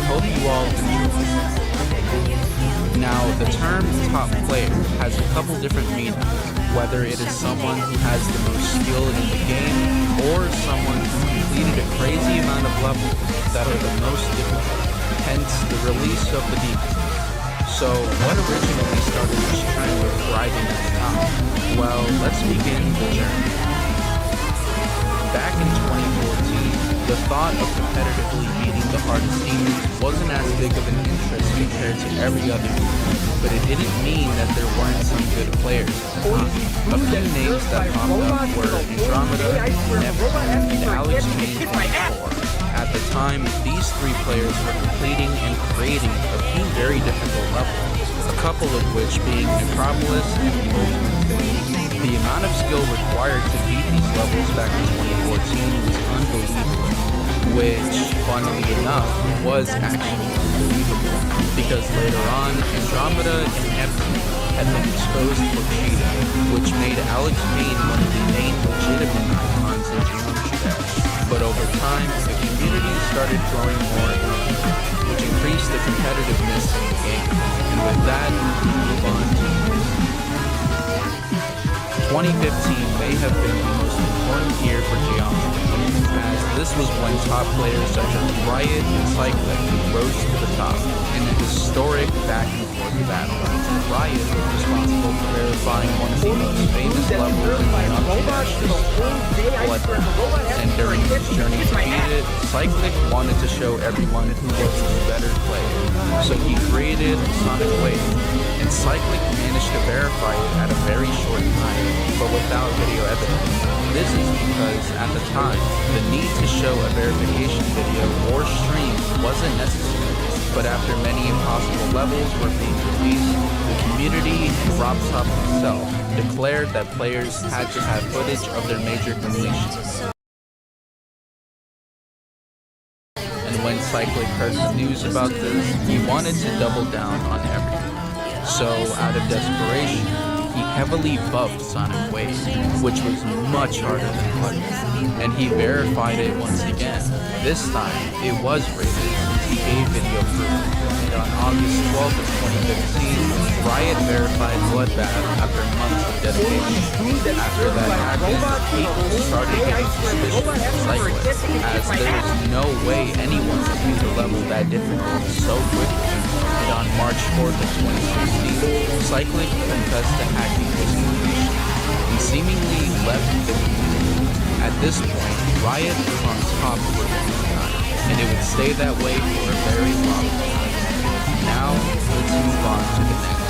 hope you all enjoy. Now, the term top player has a couple different meanings, whether it is someone who has the most skill in the game or someone who completed a crazy amount of levels that are the most difficult, hence the release of the demon. So, what originally started this trend of thriving at the top? Well, let's begin the journey. Back in 2014, the thought of competitively beating the hardest demons wasn't as big of an interest compared to every other demon, but it didn't mean that there weren't some good players. A few names that popped up were Andromeda, Neptune, and Alex Payne. At the time, these three players were completing and creating a few very difficult levels, a couple of which being Necropolis and Emotion. The amount of skill required to beat these levels back in 2014 was unbelievable, which, funnily enough, was actually unbelievable, because later on, Andromeda and Neptune had been exposed for cheating, which made Alex Payne one of the main legitimate icons in Geometry Dash. But over time, the community started growing more, which increased the competitiveness in the game. And with that, we move on to 2015 may have been the most important year for Geometry, as this was when top players such as Riot and Cyclic rose to the top in a historic back-and-forth battle. Riot was responsible for verifying one of the most famous levels in Geometry Dash, Bloodbath, and during his journey to beat it, Cyclic wanted to show everyone who was the better player, so he created Sonic Wave, and Cyclic managed to verify it at a very short time, but without video evidence. This is because, at the time, the need to show a verification video or stream wasn't necessary, but after many impossible levels were being released, the community and Robtop himself declared that players had to have footage of their major completions. And when Cyclic heard the news about this, he wanted to double down on everything. So, out of desperation, he heavily buffed Sonic Wave, which was much harder than Bloodbath, and he verified it once again. This time, it was rated since he gave video proof, and on August 12th of 2015, Riot verified Bloodbath after months of dedication. After that happened, people started getting suspicious of Cyclic, as there was no way anyone could beat a level that difficult so quickly. And on March 4th of 2016, Cyclic confessed to hacking his completion and seemingly left the community. At this point, Riot was on top for the first time, and it would stay that way for a very long time. Now, let's move on to the next year.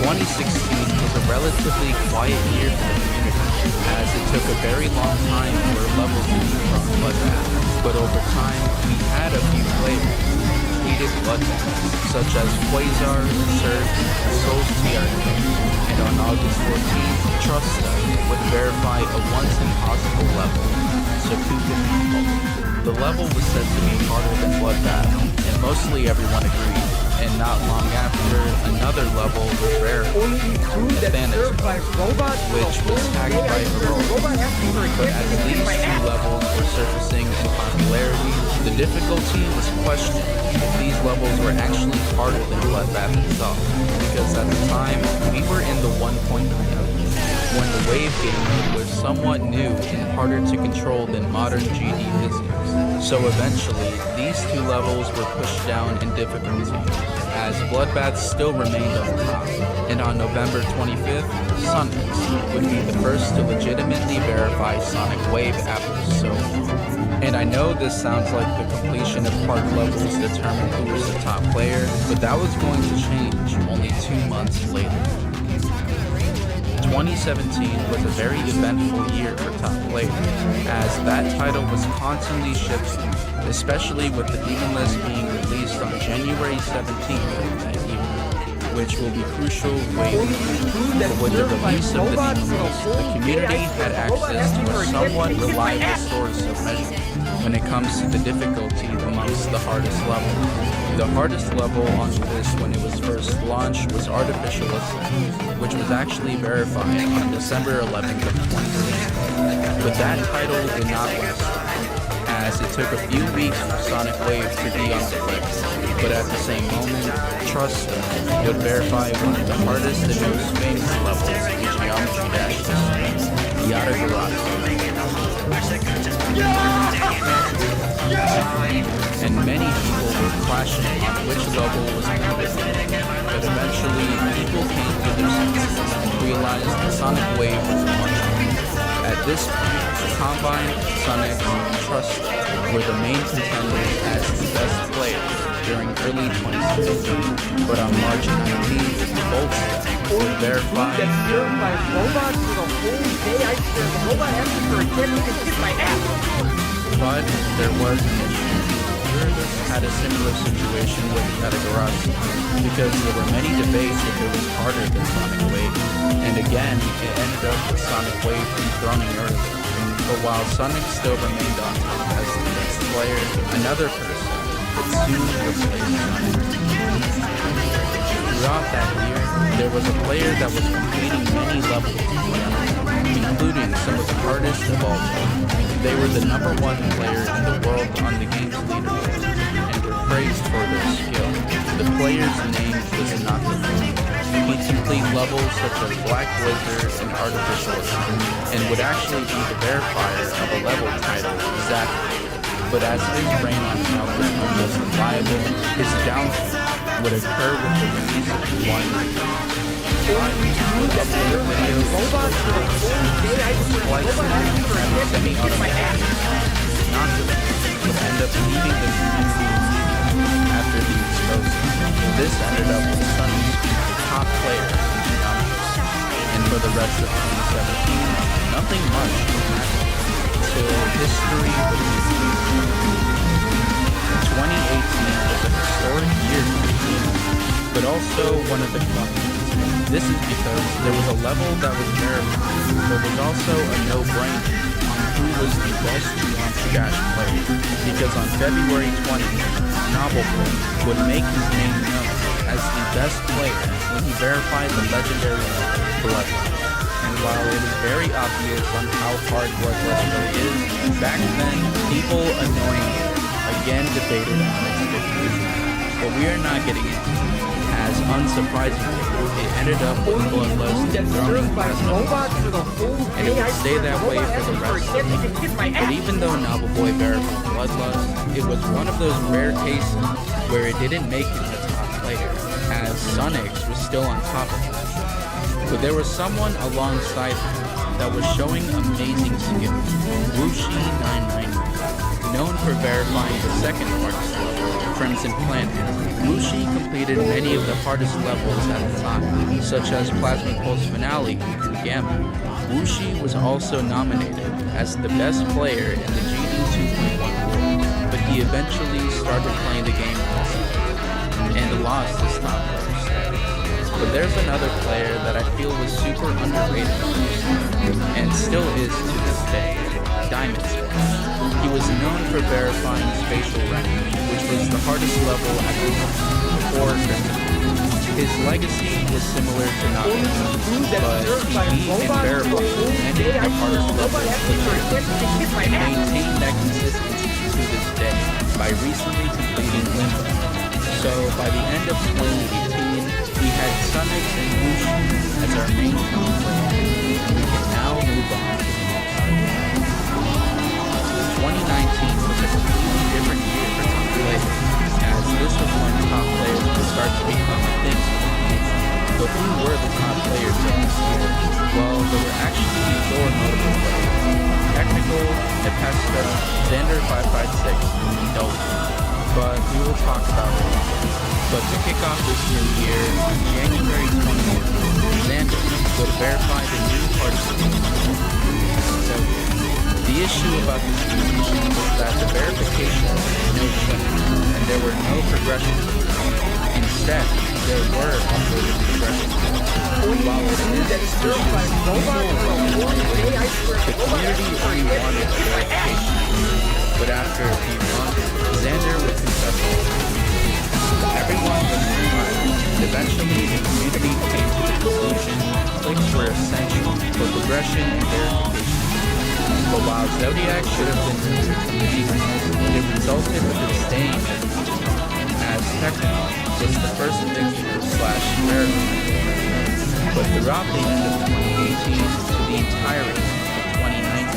2016 was a relatively quiet year for the community, as it took a very long time for levels to be from Bloodbath, but over time, we had a few players who completed Bloodbath, such as Quasar, Surf, and Souls TRK, and on August 14th, Trusta would verify a once-impossible level, Sakugan Pulse. The level was said to be harder than Bloodbath, and mostly everyone agreed. And not long after, another level was verified, Thanatos, which was tagged by Heroic. But as these two levels were surfacing in popularity, the difficulty was questioned if these levels were actually harder than Bloodbath itself, because at the time, we were in the 1.3 when the wave game mode was somewhat new and harder to control than modern GD physics. So eventually, these two levels were pushed down in difficulty, as Bloodbath still remained on top, and on November 25th, Sunix would be the first to legitimately verify Sonic Wave after so long. And I know this sounds like the completion of hard levels determined who was the top player, but that was going to change only 2 months later. 2017 was a very eventful year for top players, as that title was constantly shifting, especially with the Demon List being released on January 17th of that year, which will be crucial wave. But with the release of the Demon List, the community had access to a somewhat reliable source of measurement when it comes to the difficulty amongst the hardest levels. The hardest level on the list when it was first launched was Artificial Ascent, which was actually verified on December 11th of 2016. But that title did not last, as it took a few weeks for Sonic Wave to be on the list. But at the same moment, Trust would verify one of the hardest and most famous levels in Geometry Dash history, Yada Garage. And many people were clashing on which level was better. But eventually, people came to their senses and realized that Sonic Wave was much better. At this point, Combine, Sonic, and Trust were the main contenders as the best players during early 2016. But on March 19th, Voltstep would verify robots for the whole day. I swear, the robot answer for a kid can kiss my ass. But there was an issue. Girthy had a similar situation with Cataclysm because there were many debates if it was harder than Sonic Wave. And again, it ended up with Sonic Wave dethroning Girthy. But while Sonic still remained on top as the best player, another person would soon replace Sonic. Throughout that year, there was a player that was completing many levels, including some of the hardest of all time. They were the #1 player in the world on the game's leaderboard, and were praised for their skill. The player's name was Robtop. He'd complete levels such as Black Blizzard and Artificial Sun, and would actually be the verifier of a level titled Exactly. But as his reign on top was almost unviable, his downfall would occur with the release of one would end up leaving the community after the exposure. This ended up with Sunny, the top player in Geometry. And for the rest of 2017, nothing much happened until history was repeated. 2018 was a historic year for the game, but also one of the clubs. This is because there was a level that was verified, but was also a no-brainer on who was the best Geometry Dash player, because on February 20th, Novelboy would make his name known as the best player when he verified the legendary Bloodlust. And while it is very obvious on how hard Bloodlust really is, back then, people unknowingly again debated on its difficulty. But we are not getting into it, as unsurprisingly, it ended up with Bloodlust dethroning Plasma, and it would stay that way for the rest of the year. But even though Novelboy verified Bloodlust, it was one of those rare cases where it didn't make it the top player, as Sonix was still on top of it. But there was someone alongside him that was showing amazing skill, Wushi999. Known for verifying the second hardest level, Crimson Planet, Wushi completed many of the hardest levels at the time, such as Plasma Pulse Finale and Gamma. Wushi was also nominated as the best player in the GD 2.1 world, but he eventually started playing the game himself and lost his top player status. But there's another player that I feel was super underrated and still is to this day, Diamond Splash. He was known for verifying Spatial Range, which was the hardest level at the time before Crimson. His legacy was similar to Naruto, but he beat and verified many of the hardest levels and maintained that consistency to this day by recently completing Limbo. So by the end of 2018, we had Sonix and Wushi as our main top players, and we can now move on to the next one. 2019 was a completely different year for top players, as this was when top players would start to become a thing. But who were the top players of this year? Well, there were actually 4 notable players: Technical, Hepesta, Xander556, and Dolphin. But we will talk about it later. But to kick off this new year, on January 20th, Xander would verify the new participant. So, the issue about this competition was that the verification was no limit, and there were no progressions. Instead, there were uploaded progressions. While it is suspicious, the community only wanted a verification. But after a few months, Xander would confess all. Everyone was surprised, and eventually the community came to the conclusion clicks were essential for progression and verification. But while While Zodiac should have been removed, it resulted with his staying as Technical was the first victor / verify. But throughout the end of 2018 to the entirety of 2019,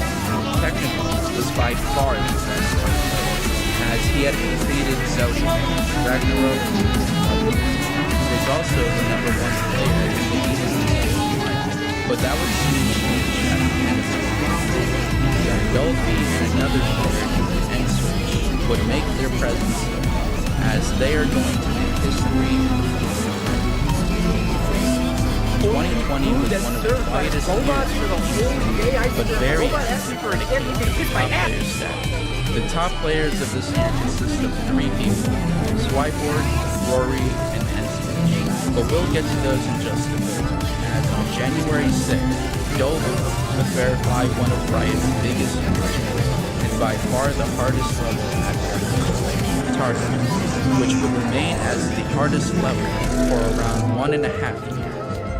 Technical was by far the best player, as he had completed Zodiac, Ragnarok, was also the #1 player in the East. But that would soon change at the end of the season. Girthy and another player named N-Switch would make their presence known, as they are going to make history. 2020 was one of the quietest years, but very the top players of this year consist of 3 people: Swipeborg, Rory, and N-Switch. But we'll get to those in just a bit, as on January 6th, Dolby would verify one of Riot's biggest features, and by far the hardest level at Target, which would remain as the hardest level for around 1.5 years.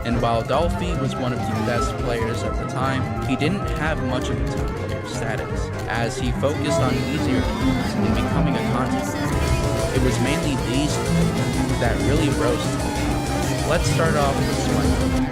And while Dolphy was one of the best players at the time, he didn't have much of a top player status, as he focused on easier things and becoming a content creator. It was mainly these things that really rose to the top. Let's start off with Swipeborg.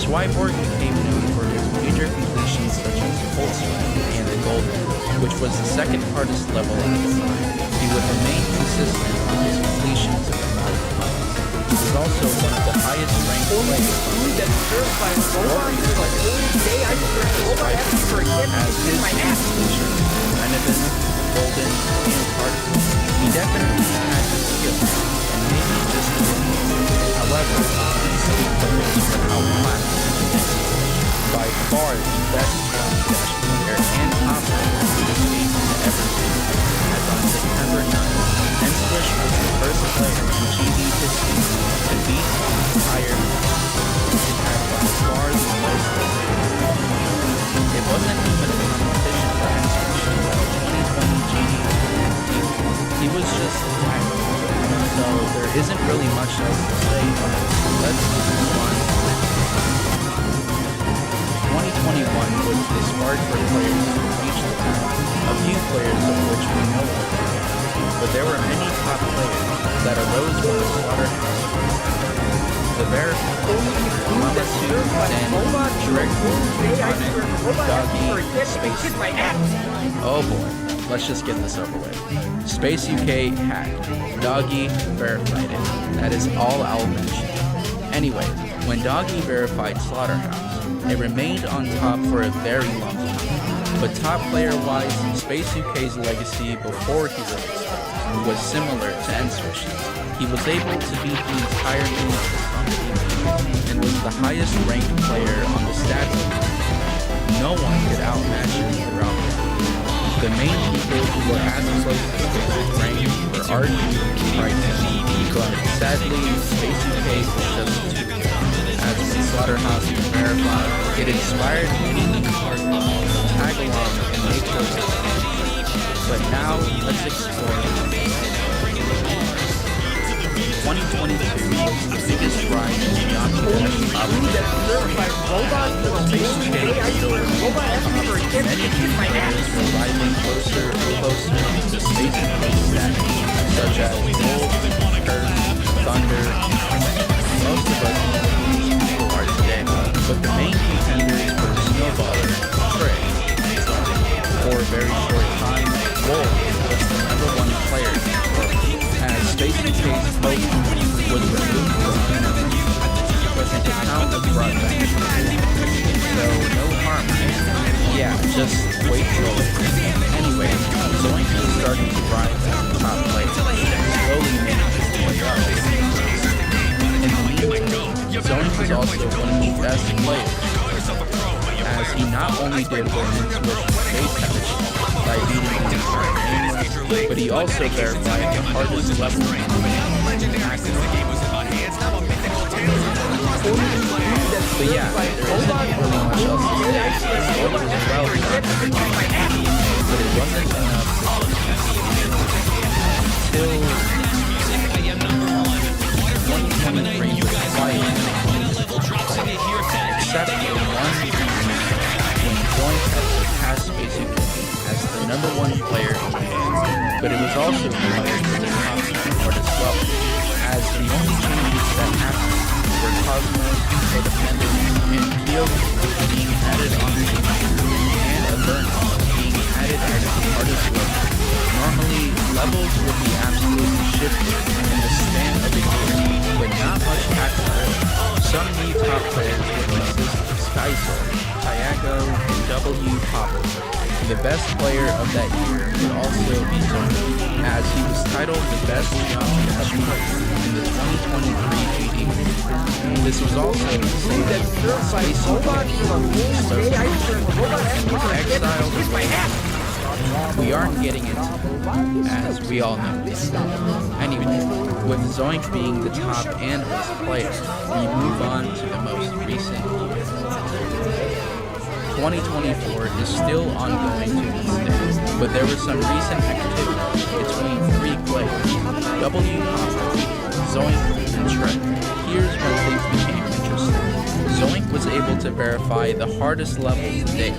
Swipeborg became known for his major completions such as Cold Swipe and the Golden, which was the second hardest level at the time. He would remain consistent on his completions of the Modern Times. He was also one of the highest ranked players Rory as his features Renovin, Golden, and Particle. He definitely had the skill, and maybe just a bit. However, these 3 players were outclassed. By far the best Dash player and top player in this game ever seen, as on September 9th, N-Switch was the first player in GD history to beat the entire and had by far the most players. It wasn't even a competition for N-Switch in the 2020 GD. He was just a tactic, so there isn't really much else to say, but let's move on. 2021 was the spark for players to reach the top, a few players of which we know of. But there were many top players that arose from the slaughterhouse. The Verified, Mamatsu, and Girthy, Doggy, Space. Oh boy, let's just get this over with. Space UK hacked, Doggy verified it. That is all I'll mention. Anyway, when Doggy verified Slaughterhouse, it remained on top for a very long time. But top player-wise, Space UK's legacy before he rose was similar to N-Switch's. He was able to beat the entire team and was the highest ranked player on the stats list. No one could outmatch him throughout the game. The main people who were as close to Space's rank were RG and Brighton, but sadly, Space UK was just 2. As when Slaughterhouse was verified, it inspired many to tag along and make those decisions. But now, let's explore 2022 was the biggest rise in the Dash Space UK is still many new players were rising closer and closer to Space UK's status, such as Wolf, Curve, Thunder. Most of us are today, but the main contenders were Snowballer and Trey. For a very short time, Wolf was the #1 player in the world, as Space UK's post was removed from him, but his account was brought back. So no harm, yeah, just wait till later. Anyway, Zoink was starting to rise as the top player, slowly making his way up. In the meantime, Zoink was also one of the best players, as he not only did what N-Switch Space Touch by beating the entire game, but he also verified the hardest level in But yeah, there isn't really much else to say. It was well done, but it wasn't enough till 2023 was quiet, except for one when Joint had #1 player in Japan, but it was also acquired to the top 10 hardest level, as the only changes that happened were Cosmos, Codependent, and Kyoko being added onto the map, and Averno being added as the hardest level. Normally, levels would be absolutely shifted in the span of a year, but not much happened. Some new top players would consist of Skyzor, Tiago, and W. Pablo. The best player of that year would also be Zoink, as he was titled the best Geometry player in the 2023 GD. This was also the same as Space Robot exiled as we aren't getting into it, as we all know. Anyway, with Zoink being the top and best player, we move on to the most recent year. 2024 is still ongoing to this day, but there was some recent activity between 3 players, W. Papa, Zoink, and Trek. Here's when things became interesting. Zoink was able to verify the hardest level to date,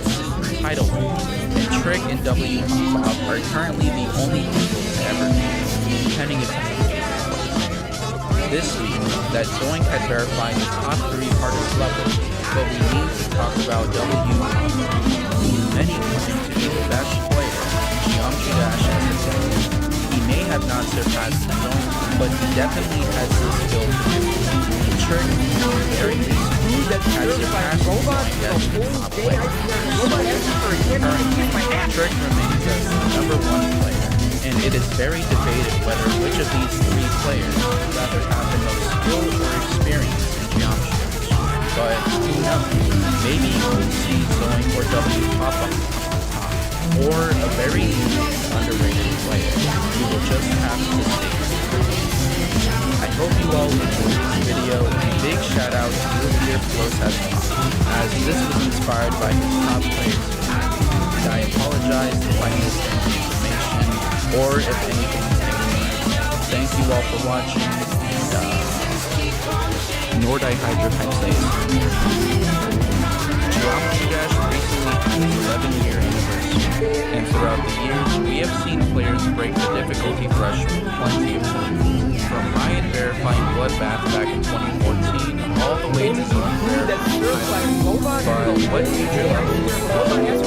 Tidal Wave, and Trick and W. Papa are currently the only people to ever be penning attention. This week, that Zoink had verified the top 3 hardest levels, but we need to talk about W. Many claim to be the best player in Geometry Dash as a player. He may have not surpassed Zoink, but he definitely has the skill to do it. Trick, very recently, has surpassed Zoink as the top player. Currently, Trick remains as the #1 player, and it is very debated whether which of these 3 players would rather have the most skill or experience in Geometry. But who knows? Maybe we'll see Zoink or W pop up on top, or a very underrated player. We will just have to see. I hope you all enjoyed this video, and a big shout out to Girthy as this was inspired by his top players. And I apologize if I missed any information, or if anything is incorrect. Thank you all for watching, and Nordihydrohexane. Geometry Dash recently had its 11-year anniversary, and throughout the years, we have seen players break the difficulty threshold plenty of times. From Ryan verifying Bloodbath back in 2014, all the way to Zoink verifying. But what future level is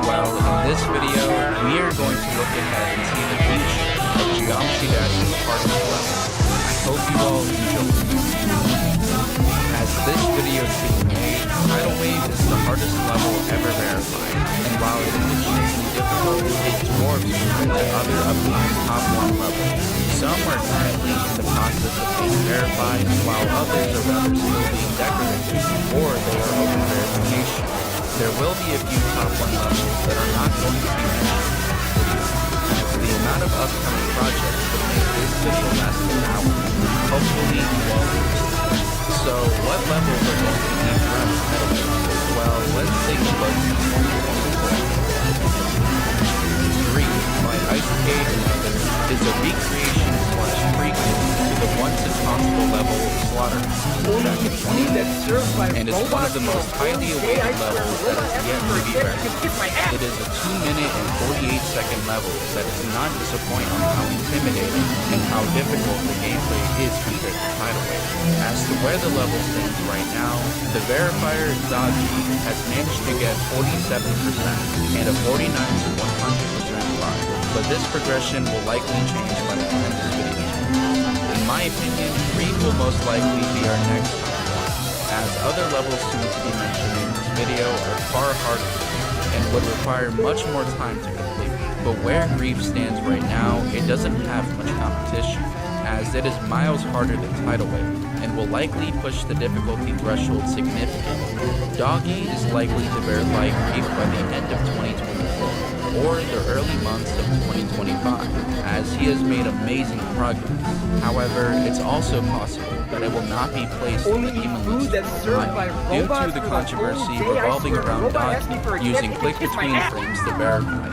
Well, in this video, we are going to look ahead and see the future of Geometry Dash's hardest level. I hope you all enjoy. As this video is being made, Tidal Wave is the hardest level ever verified, and while it is extremely difficult, it dwarfs the other upcoming top 1 levels. Some are currently in the process of being verified, while others are rather still being decorated, or they are open verification. There will be a few top 1 levels that are not going to be mentioned in this video, as the amount of upcoming projects would make this video last an hour. Hopefully you all understand. So, what levels are going to be from Tidal Wave? Well, let's take a look at 2024. 3 by Ice Cave and others is a recreation / prequel to the once impossible level of Slaughter back in 2010, and is one of the most highly awaited levels that has yet to be verified. It is a 2-minute and 48-second level that does not disappoint on how intimidating and how difficult the gameplay is compared to Tidal Wave. As to where the level stands right now, the verifier Dodgy has managed to get 47% and a 49 to 100% bar, but this progression will likely change by the time this video. In my opinion, Reef will most likely be our next top 1, as other levels soon to be mentioned in this video are far harder and would require much more time to complete. But where Grief stands right now, it doesn't have much competition, as it is miles harder than Tidal Wave, and will likely push the difficulty threshold significantly. Doggy is likely to verify Grief by the end of 2024, or the early months of 2025, as he has made amazing progress. However, it's also possible that it will not be placed in the Demon List due to the controversy revolving around Doggy using click-between frames to verify it.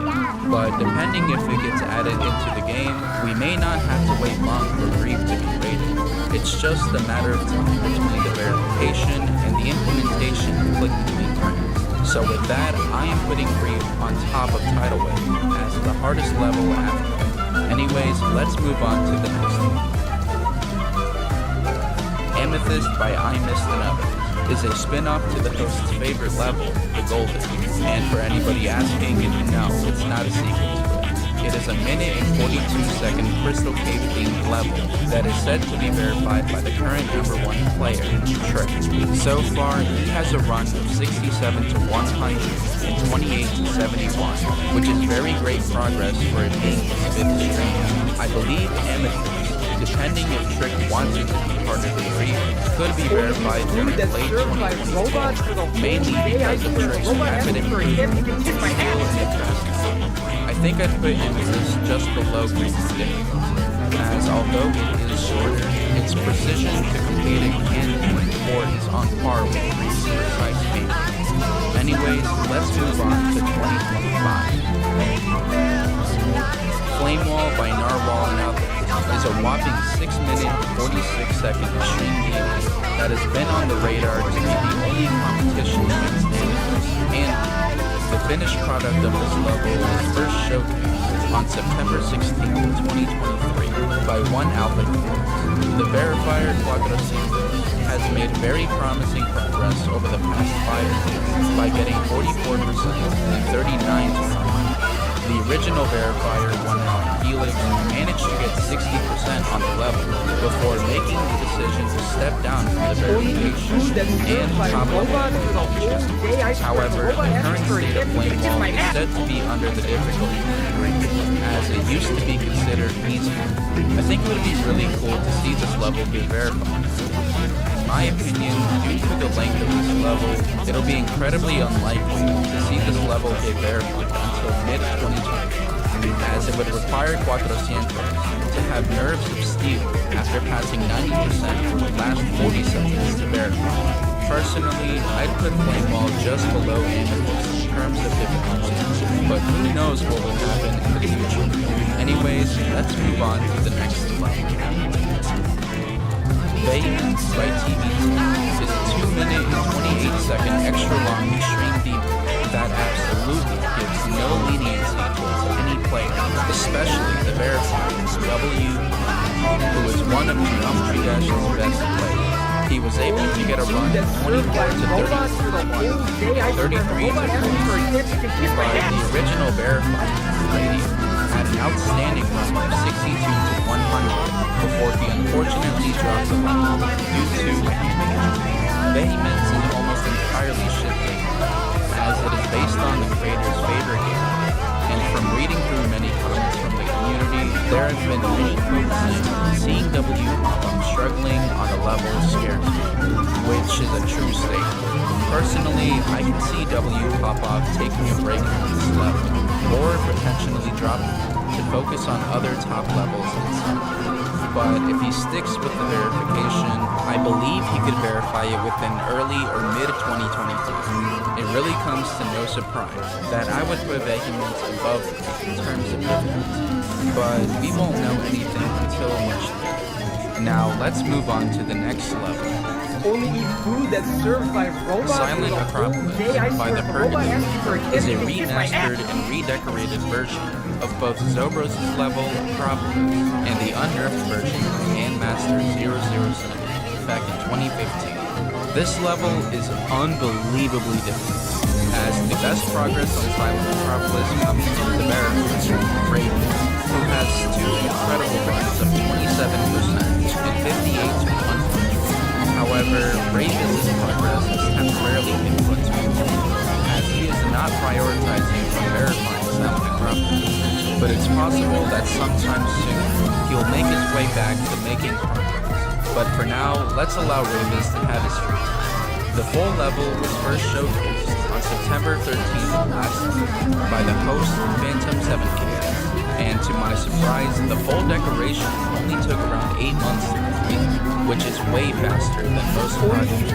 But depending if it gets added into the game, we may not have to wait long for Grief to be rated. It's just a matter of time between the verification and the implementation of click-between frames. So with that, I am putting Reef on top of Tidal Wave as the hardest level after. Anyways, let's move on to the next one. Amethyst by I Missed Another is a spin-off to the host's favorite level, the Golden. And for anybody asking, no, it's not a sequel to it. It is a minute and 42-second Crystal Cave themed level that is said to be verified by the current #1 player, Trick. So far, he has a run of 67 to 100 and 28 to 71, which is very great progress for it being his 5th stream. I believe Amethyst, depending if Trick wants it to be part of the Reef, could be verified during late 2022, mainly because of Trick's rapid improvement in skill and fastness. I think I'd put Amethyst just below Reef's difficulty, as although it is shorter, its precision to completing Canyon 4 is on par with Reef's precise speed. Anyways, let's move on to 2025. Flame Wall by Narwhal and Others is a whopping 6-minute, 46-second extreme game that has been on the radar to be the only competition against Amethyst, and the finished product of this level was first showcased on September 16, 2023 by one Alpha Developers. The verifier Cataclysm has made very promising progress over the past 5 years by getting 44% and 39%. The original verifier, one out Felix, managed to get 60% on the level before making the decision to step down from the verification and top level. However, the current state of Flame Wall is said to be under the difficulty range, as it used to be considered easy. I think it would be really cool to see this level get verified. In my opinion, due to the length of this level, it'll be incredibly unlikely to see this level get verified until mid-2020, as it would require Cataclysm to have nerves of steel after passing 90% for the last 40 seconds to verify. Personally, I'd put Flame Wall just below Amethyst in terms of difficulty, but who knows what will happen in the future. Anyways, let's move on to the next level. Vehement by TVT is a 2-minute and 28-second extra long extreme demon that absolutely gives no leniency towards any player, especially the verified W, who is one of Geometry Dash's best players. He was able to get a run of 24 to 30 to 33 to 40, while the original verified Radio had an outstanding run of 62 to 100 before he unfortunately dropped the level due to Vehemence is almost entirely shifting, as it is based on the creator's favorite game. And from reading through many comments from the community, there have been many folks saying seeing W pop-up struggling on a level scares me, which is a true statement. Personally, I can see W pop-off taking a break from this level, or potentially dropping to focus on other top levels instead. But if he sticks with the verification, I believe he could verify it within early or mid-2022. It really comes to no surprise that I would put Vehemence above him in terms of difficulty, but we won't know anything until much later. Now let's move on to the next level. Only eat food that's served by robots. Silent Acropolis by the Purgative is a remastered and redecorated version of both Zobros' level Acropolis and the unnerfed version of Handmaster 007 back in 2015. This level is unbelievably difficult, as the best progress on Silent Acropolis comes from the verifier, Raven, who has two incredible runs of 27% and 58 to 100. However, Raven's progress is temporarily input to as he is not prioritizing or verifying Silent Acropolis, but it's possible that sometime soon he'll make his way back to making progress. But for now, let's allow Ravens to have his free time. The full level was first showcased on September 13th last year by the host Phantom 7K, and to my surprise, the full decoration only took around 8 months to complete, which is way faster than most projects.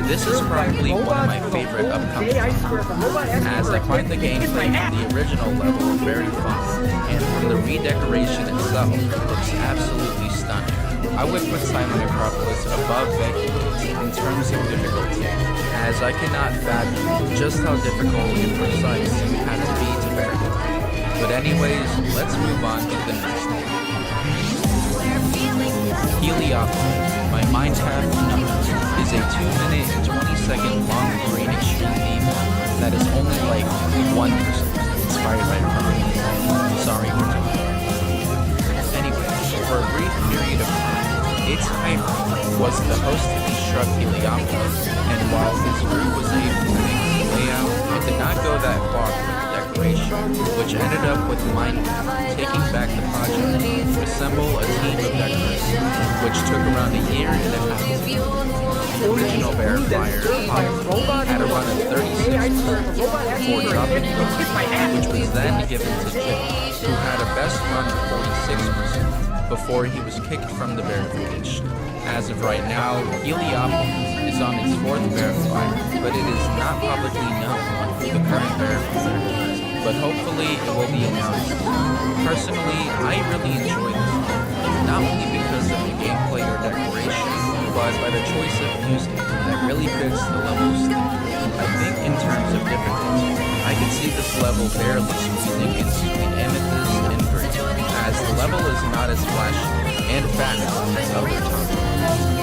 This is probably one of my favorite upcoming titles, as I find the gameplay on the original level very fun, and from the redecoration itself, it looks absolutely stunning. I would put Silent Acropolis above Veggie in terms of difficulty, as I cannot fathom just how difficult and precise it had to be to verify. But anyways, let's move on to the next one. Heliopolis by Mindtap is a 2-minute and 20-second long green extreme theme that is only like 1% inspired by Robtop. Sorry, we're talking. Anyway, for a brief period of time, its hype was the host to construct Heliopolis, and while his group was able to make the layout, it did not go that far for the decoration, which ended up with Mindtap taking back the project to assemble a team of decorators, which took around a year and a half. The original verifier had a run of 36 before dropping which was then given to Jim, who had a best run of 46% before he was kicked from the verification. As of right now, Heliopolis is on its 4th verifier, but it is not publicly known who the current verifier is, but hopefully it will be announced. Personally, I really enjoy this one, not only because of the gameplay or decoration, but by the choice of music that really fits the level's theme. I think in terms of difficulty, I can see this level barely squeezing in between Amethyst and Girthy, as the level is not as flashy and fast as other top.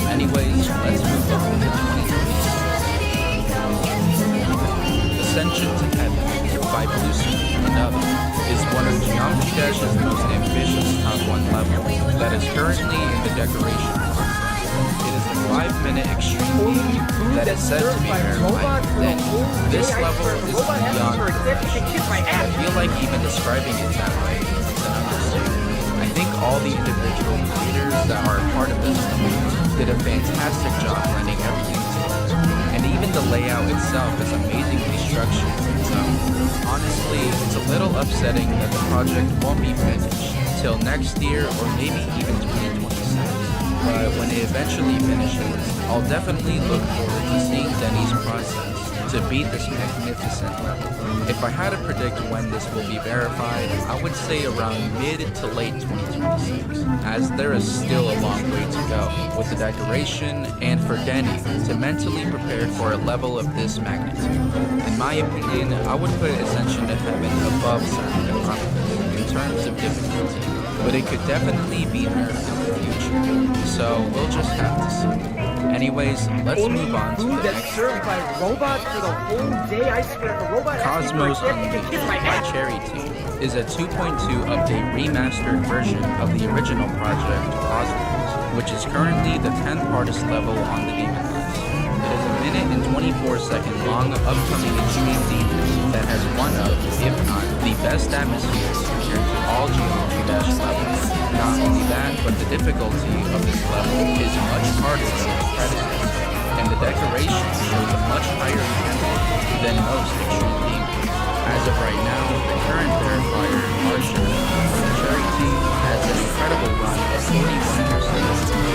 Anyways, let's move on to 2020. Ascension to Heaven by Bluesy and others is one of Geometry Dash's most ambitious top 1 levels that is currently in the decoration process. It is a 5-minute extreme theme that is said to be verified. Then, this level is beyond perfection. I feel like even describing it that way is an understatement. I think all the individual creators that are a part of this level did a fantastic job blending everything together, and even the layout itself is amazingly structured. So, honestly, it's a little upsetting that the project won't be finished till next year or maybe even 2026. But when it eventually finishes, I'll definitely look forward to seeing Denny's process to beat this magnificent level. If I had to predict when this will be verified, I would say around mid to late 2026, as there is still a long way to go with the decoration and for Denny to mentally prepare for a level of this magnitude. In my opinion, I would put Ascension to Heaven above Silent Acropolis in terms of difficulty, but it could definitely be nerfed in the future, so we'll just have to see. Anyways, let's move on to the next served by robots for the whole day. I swear, the robot Cosmos Unleashed by Cherry Team is a 2.2 update remastered version of the original project Cosmos, which is currently the 10th hardest level on the Demon list. It is a 1-minute and 24-second long upcoming extreme demon that has one of, if not the best atmospheres compared to all Geometry Dash levels. Not only that, but the difficulty of this level is much harder than its predecessor, and the decoration shows a much higher intensity than most extreme demons. As of right now, the current verifier, Marsha, from the Cherry Team has an incredible run of 41%.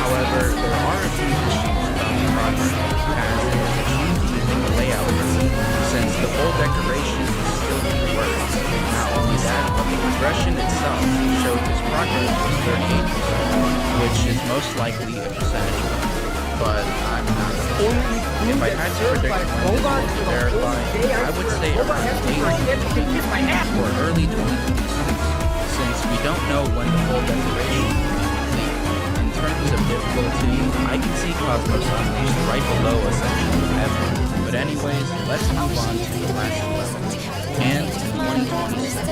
However, there are a few issues about the project, as it is achieved using the layout version, since the full decoration is still being worked. Not only that, but the progression itself showed his progress was 38%, which is most likely a percentage point. But I'm not sure. If I had to predict when this will be verified, I would say around late 2020 or early 2026, since we don't know when the full decoration will be complete. In terms of difficulty, I can see Cosmos Unleashed right below Ascension to Heaven. But anyways, let's move on to the last level, and 2026.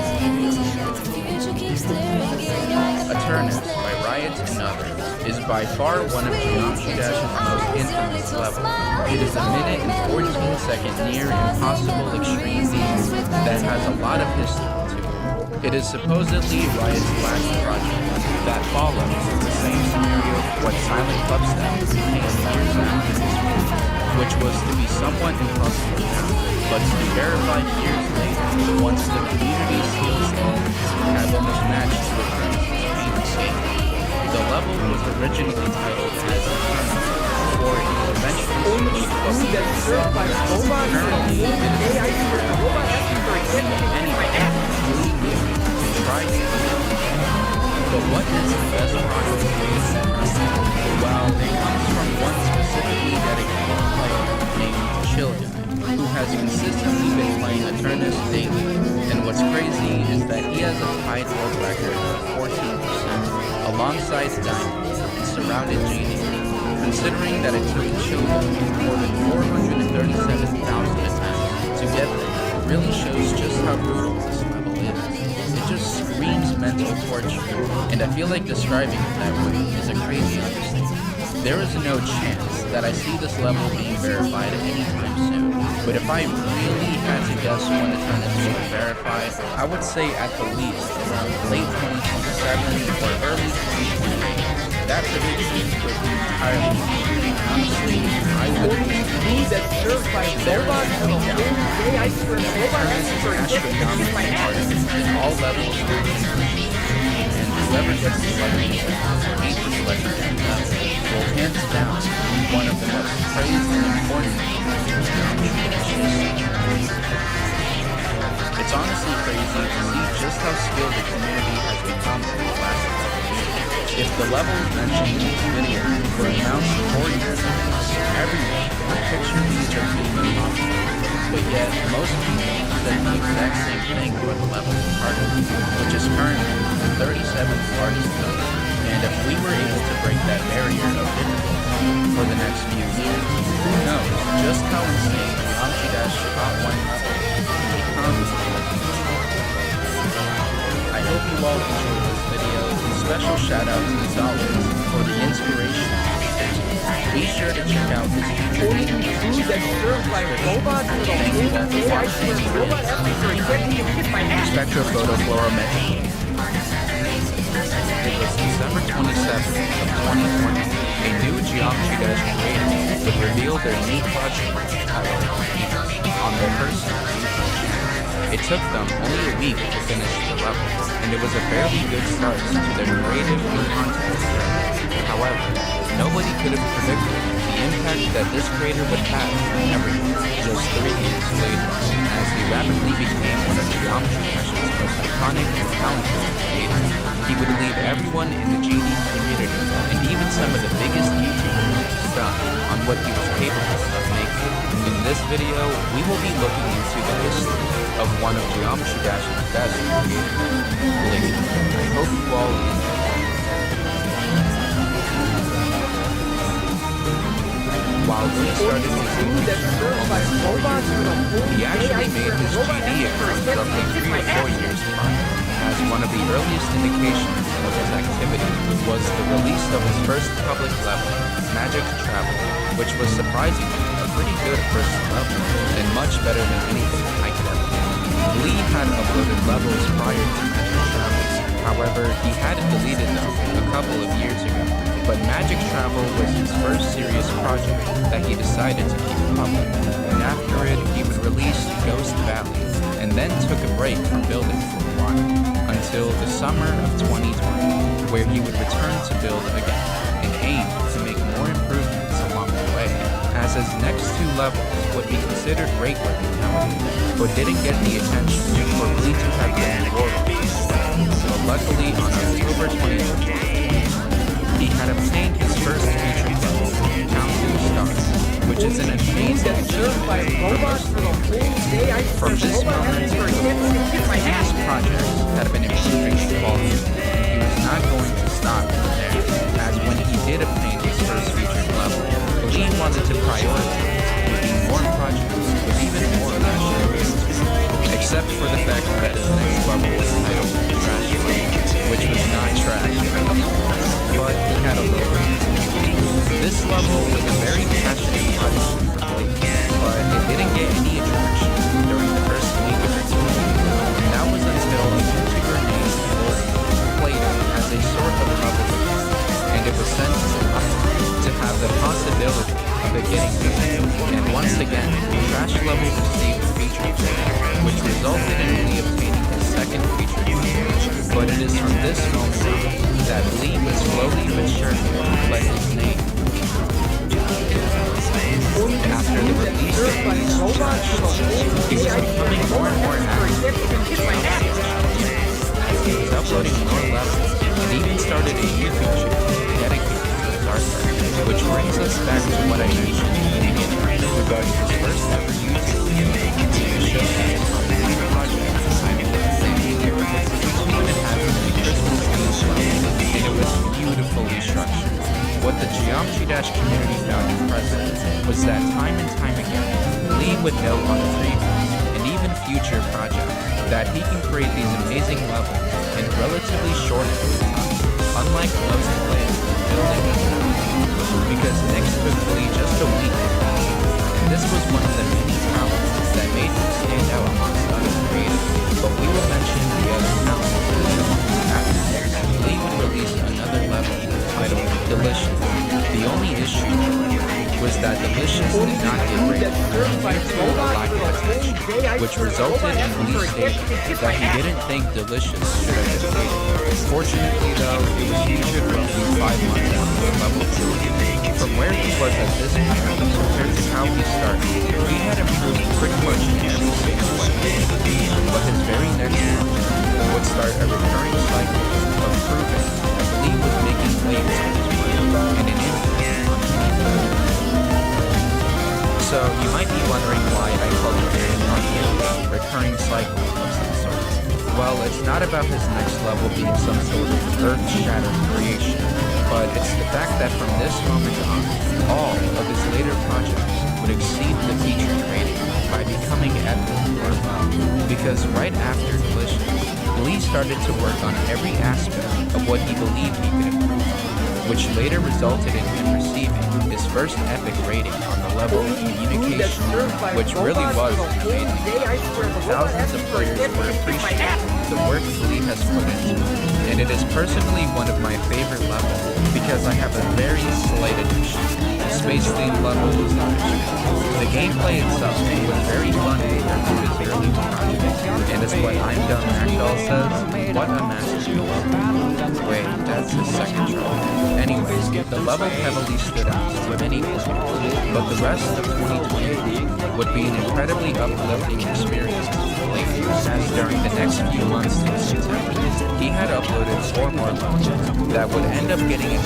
Eternus by Riot and others is by far one of Geometry Dash's most infamous levels. It is a 1-minute and 14-second near impossible extreme theme that has a lot of history to it. It is supposedly Riot's last project that follows the same scenario what Silent Clubstep became years after this movie, which was to be somewhat impossible now, but to be verified years later once the community seals the have almost matched with Remy's game. The level was originally titled as Eternal, before it was eventually switched to what currently it is any try to So what is the best project Well, it comes from one specifically dedicated player named Children, who has consistently been playing Eternus daily. And what's crazy is that he has a tied world record of 14%, alongside Diamond and surrounded Genie. Considering that it took Children more than 437,000 attacks to get there, really shows just how brutal this level is. It just screams mental torture, and I feel like describing it that way is a crazy understatement. There is no chance that I see this level being verified anytime soon, but if I really had to guess when Eternus will be verified, I would say at the least around late 2027 or early 2028. That prediction would be entirely true. Honestly, I would food that's served by robots for the whole day. I swear, the robot has for a kid to kiss my ass. in all levels of the game. And whoever gets the legendary or beats the legendary will hands down be one of the most praised and important It's honestly crazy to see just how skilled the community has become in the last couple of years. If the levels mentioned in this video were announced 4 years ago, everyone would picture these as being impossible. But yet, most people said the exact same thing for the level of party, which is currently the 37th largest level. And if we were able to break that barrier of difficulty for the next few years, who knows just how insane Geometry Dash Top 1 level can become. I hope you all enjoyed this video, and special shout out to Zalwitz for the inspiration. Be sure to check out his future Food that's served by robots for the whole day. I swear, the robot has for a kid to kiss my ass. Spectrophotocolorimetry. It was December 27th of 2020. A new Geometry Dash creator would reveal their new project titled on their first YouTube. It took them only a week to finish the level, and it was a fairly good start to their creative new content journey. However, nobody could have predicted the impact that this creator would have on everyone just 3 years later, as he rapidly became one of Geometry Dash's most iconic and talented creators. He would leave everyone in the GD community, and even some of the biggest YouTubers, stunned on what he was capable of making. In this video, we will be looking into the history of one of Geometry Dash's best creators, Lee. I hope you all enjoy. While Lee started his YouTube he actually made his GD account roughly 3 or 4 years prior, as one of the earliest indications of his activity was the release of his first public level, Magic Travel, which was surprisingly a pretty good first level, and much better than anything I could ever do. Lee had uploaded levels prior to Magic Travel, however, he had deleted them a couple of years ago. But Magic Travel was his first serious project that he decided to keep public, and after it, he would release Ghost Valley, and then took a break from building for a while, until the summer of 2020, where he would return to build again, and aim to make more improvements along the way, as his next 2 levels would be considered rate-worthy nowadays, but didn't get the attention for Lee to have been rewarded. So luckily, on October 2020, he had obtained his first feature level, Counting Stars, which is an amazing achievement. From this moment, his projects had been improving quality, and he was not going to stop from there, as when he did obtain his first featured level, Lee wanted to prioritize making more projects with even more passion, except for the fact that his next level was titled Trash Level, which was not trash at all. But he had a little reason. This level was a very passionate project for Lee, but it didn't get any attraction during the first week of its release. And that was until a YouTuber named Girthy played it as a sort of level release, and it was sent to us to have the possibility of it getting good. And once again, Trash Level received a feature grade, which resulted in Lee obtaining his second feature grade. But it is from this moment on that Lee would slowly but surely let his name be known. After the release of Lee's he was becoming more and more active. He was uploading more levels, and even started a YouTube channel dedicated to the dark web, which brings us back to what I mentioned in the beginning regarding his first ever YouTube video to show that on the new project titled and it has a Christmas themed level, and it was beautifully structured. What the Geometry Dash community found impressive was that time and time again, Lee would note on previews and even future projects that he can create these amazing levels in relatively short time, unlike most players building this out, because Nick took Lee just a week to finish, and this was one of the many talents that made him stand out amongst other creators. But we will mention the other talents after Lee would release another level titled Delicious. The only issue was that Delicious did not get rated due to a lack of attention, which resulted in Lee stating that he didn't think Delicious should have been rated. Fortunately though, it was featured roughly 5 months after level 2. From where he was at this point compared to how he started, he had improved pretty much in every single way. But his very next one would start a recurring cycle of proving that Lee was making waves on his work and an impact on people. So you might be wondering why I call it a recurring cycle of some sort. Well, it's not about his next level being some sort of earth-shattering creation, but it's the fact that from this moment on, all of his later projects would exceed the featured rating by becoming epic or above. Because right after Delicious, Lee started to work on every aspect of what he believed he could improve on, which later resulted in him receiving his first epic rating on the level of communication, which really was amazing. Thousands of players would appreciate the work Lee has put into it, and it is personally one of my favorite levels because I have a very slight addiction to space-themed levels. The gameplay itself was very fun compared to his early projects, and as what I'm Dumb Ragdoll says, what a masterpiece. Wait, that's his second try. Anyways, the level heavily stood out to many players, but the rest of 2020 would be an incredibly uplifting experience to play through, as during the next few months in September, he had uploaded 4 more levels that would end up getting a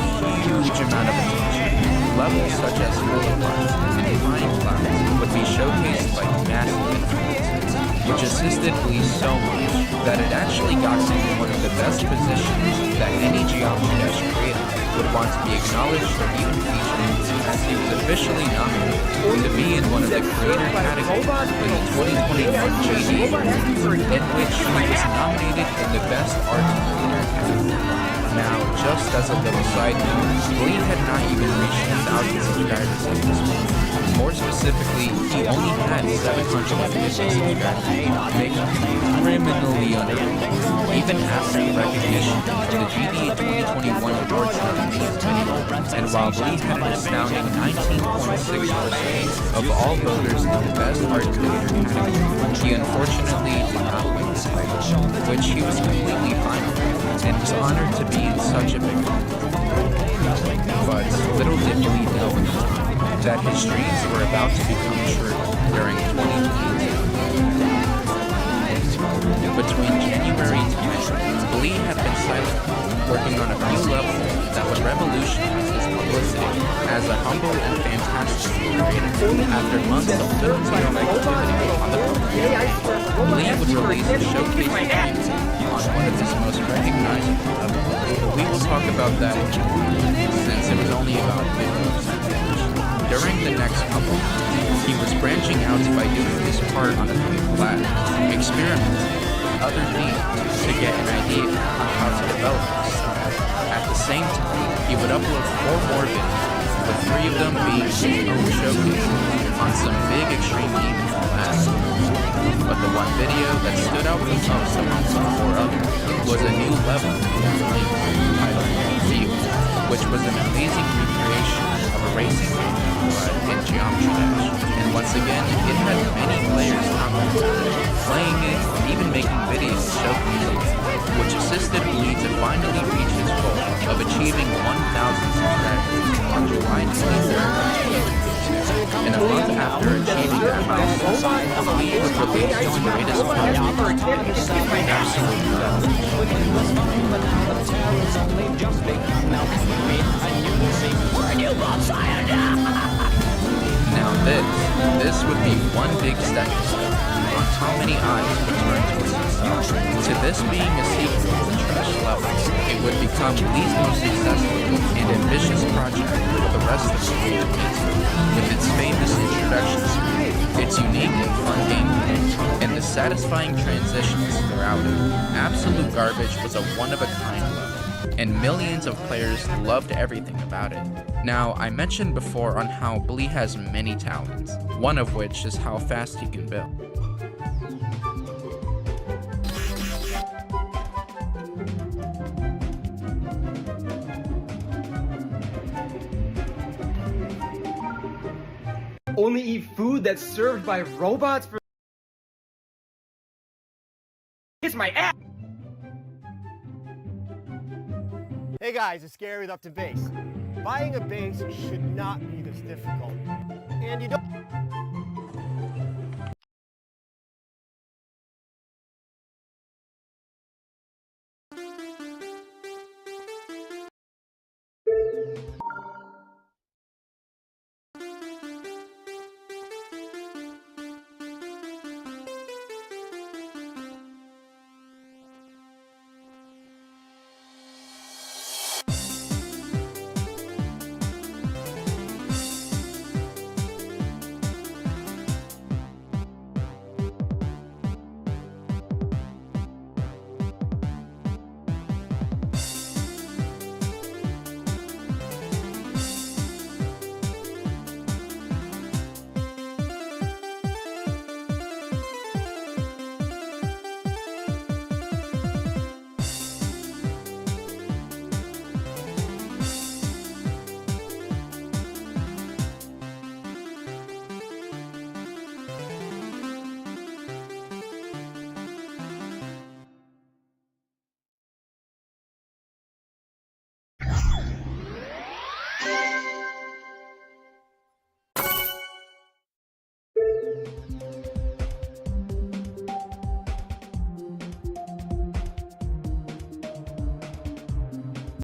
huge amount of attention. Levels such as Holoparts and Flying Clouds would be showcased by massive influences, which assisted Lee so much that it actually got him in one of the best positions that any Geometry Dash creator would want to be acknowledged or even featured, as he was officially nominated to be in one of the creator categories in the 2021 JD Awards, in which he was nominated in the Best Art Creator category. Now, just as a little side note, Lee had not even reached 1,000 subscribers at this point. More specifically, he only had 750 subscribers, making him criminally underrated, even after the recognition from the GDA 2021 awards nominees video. And while Lee had an astounding 19.6% of all voters in the Best Art Creator category, he unfortunately did not win this title, which he was completely fine with, and was honored to be in such a big company. But little did Lee know at the time that his dreams were about to become true during 2022. Between January to May, Lee had been silent, working on a few levels that would revolutionize his publicity as a humble and fantastic creator. After months of little to no activity on the public, Lee would release a showcase video on one of his most recognizable levels. We will talk about that in a moment, since it was only about 50% finished. During the next couple months, he was branching out by doing his part on a few collabs, experimenting with other themes to get an idea on how to develop his style. At the same time, he would upload 4 more videos, with 3 of them being his own showcases on some big extreme gaming collabs. But the one video that stood out the most amongst the 4 others was a new level titled Field, which was an amazing recreation of a racing game in Geometry Dash. And once again, it had many players commenting on it, playing it, and even making videos showcasing it, which assisted Lee to finally reach his goal of achieving 1,000 subscribers on July 23rd. And a month after achieving that milestone, Lee would release his greatest project, Absolute Love. Now this would be one big stepping stone on how many eyes would turn towards himself. To this being a sequel to Trash Levels, it would become Lee's most successful and ambitious project for the rest of the creative team, with its famous introduction screen, its unique and fun gameplay, and the satisfying transitions throughout it. Absolute Garbage was a one-of-a-kind level, and millions of players loved everything about it. Now, I mentioned before on how Blee has many talents, one of which is how fast he can build. Only eat food that's served by robots for kiss my ass. Hey guys, it's Gary with Up to Base. Buying a base should not be this difficult. And you don't